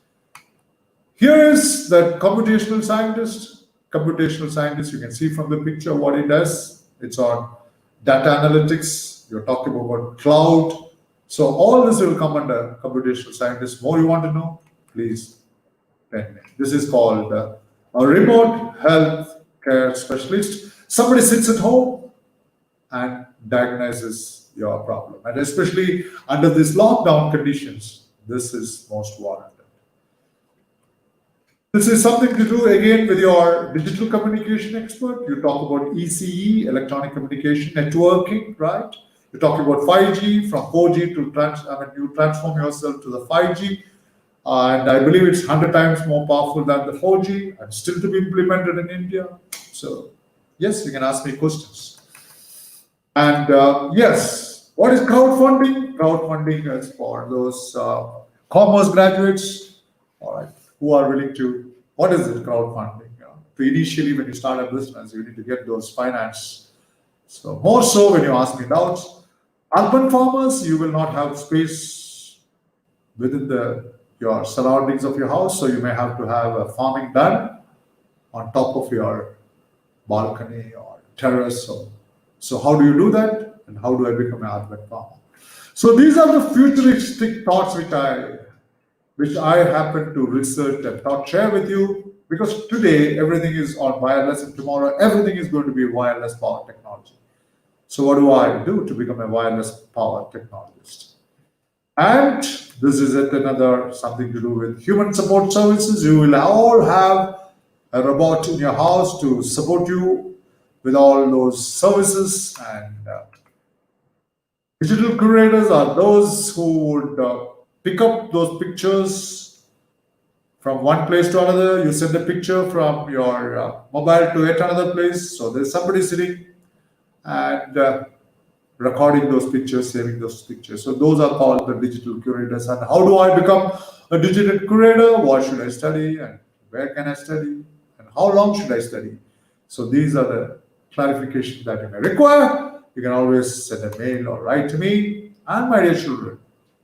Here is the computational scientist. Computational scientist, you can see from the picture what it does. It's on data analytics. You're talking about cloud. So all this will come under computational scientists. More you want to know, please pen me. This is called a remote health care specialist. Somebody sits at home and diagnoses your problem. And especially under these lockdown conditions, this is most warranted. This is something to do again with your digital communication expert. You talk about ECE, electronic communication, networking, right? You talk about 5G, from 4G to you transform yourself to the 5G, and I believe it's 100 times more powerful than the 4G, and still to be implemented in India. So, yes, you can ask me questions. And yes, what is crowdfunding? Crowdfunding is for those commerce graduates, all right, who are willing to. What is it, crowdfunding? To initially, when you start a business, you need to get those finance. So more so when you ask me doubts. Urban farmers, you will not have space within your surroundings of your house, so you may have to have a farming done on top of your balcony or terrace. So how do you do that? And how do I become an urban farmer? So these are the futuristic thoughts which I happen to research and thought share with you, because today everything is on wireless and tomorrow everything is going to be wireless power technology. So what do I do to become a wireless power technologist? And this is yet another something to do with human support services. You will all have a robot in your house to support you with all those services, and digital curators are those who would pick up those pictures from one place to another. You send a picture from your mobile to yet another place. So there's somebody sitting and recording those pictures, saving those pictures. So those are called the digital curators. And how do I become a digital curator? What should I study, and where can I study, and how long should I study? So these are the clarifications that you may require. You can always send a mail or write to me. And my dear children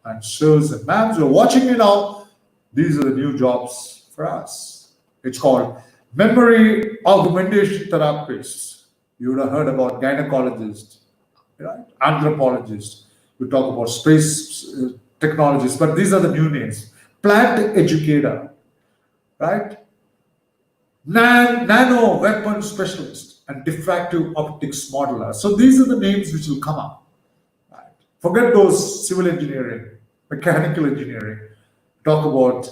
and sirs and ma'ams who are watching me now, these are the new jobs for us. It's called memory augmentation therapists. You would have heard about gynecologists, right? Anthropologists. We talk about space technologists, but these are the new names. Plant educator, right? Nano weapon specialist and diffractive optics modeler. So these are the names which will come up. Right? Forget those civil engineering, mechanical engineering. Talk about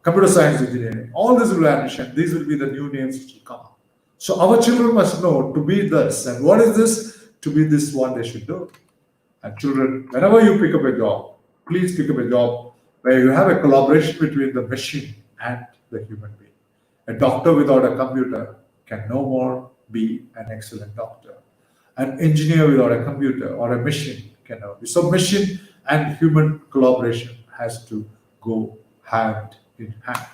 computer science engineering. All this will vanish, and these will be the new names which will come up. So our children must know to be this, and what is this? To be this one they should do. And children, whenever you pick up a job, please pick up a job where you have a collaboration between the machine and the human being. A doctor without a computer can no more be an excellent doctor. An engineer without a computer or a machine can never be. So machine and human collaboration has to go hand in hand.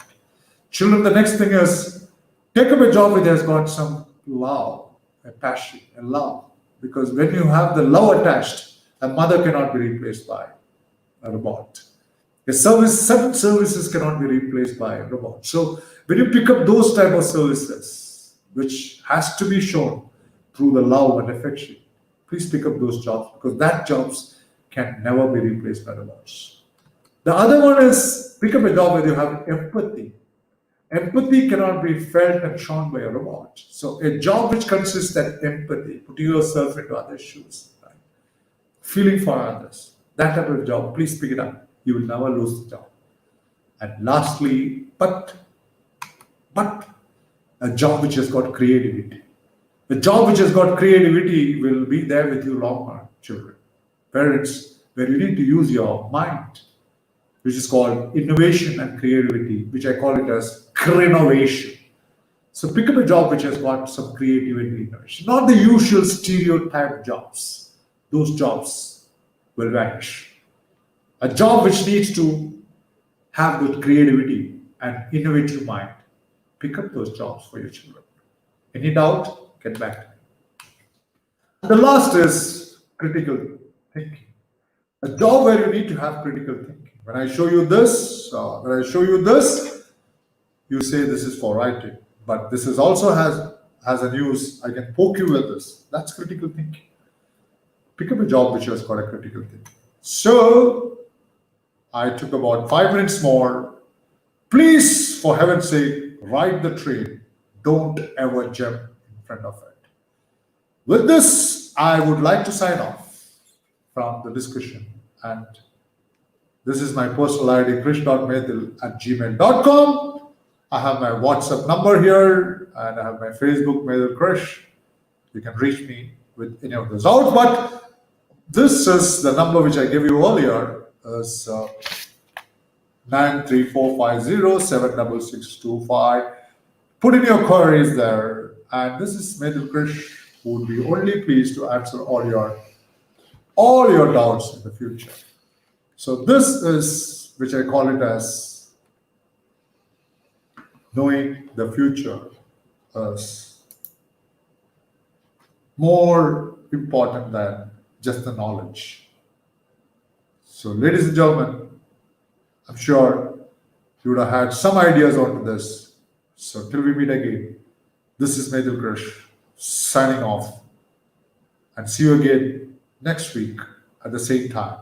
Children, the next thing is take up a job which has got some love, a passion, a love. Because when you have the love attached, a mother cannot be replaced by a robot. Certain services cannot be replaced by a robot. So when you pick up those type of services, which has to be shown through the love and affection, please pick up those jobs, because that jobs can never be replaced by robots. The other one is pick up a job where you have empathy. Empathy cannot be felt and shown by a robot. So a job which consists that empathy, putting yourself into others' shoes, right? Feeling for others, that type of job, please pick it up. You will never lose the job. And lastly, but a job which has got creativity. A job which has got creativity will be there with you longer, children. Parents, where you need to use your mind, which is called innovation and creativity, which I call it as crenovation. So pick up a job which has got some creativity and innovation, not the usual stereotype jobs. Those jobs will vanish. A job which needs to have good creativity and innovative mind. Pick up those jobs for your children. Any doubt? Get back to me. The last is critical thinking. A job where you need to have critical thinking. When I show you this, you say this is for writing. But this is also has a news. I can poke you with this. That's critical thinking. pick up a job which was quite a critical thing. So I took about 5 minutes more. Please, for heaven's sake, ride the train. Don't ever jump in front of it. With this, I would like to sign off from the discussion. And this is my personal ID, krish.methil@gmail.com. I have my WhatsApp number here, and I have my Facebook, Methil Krish. You can reach me with any of those out. But this is the number which I gave you earlier, is 934507665. Put in your queries there. And this is Methil Krish, who would be only pleased to answer all your doubts in the future. So this is, which I call it as knowing the future is more important than just the knowledge. So, ladies and gentlemen, I'm sure you would have had some ideas on this. So, till we meet again, this is Methil Krish signing off, and see you again next week at the same time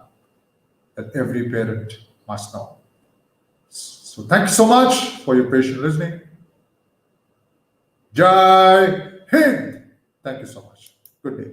that every parent must know. So, thank you so much for your patient listening. Jai Hind. Thank you so much. Good day.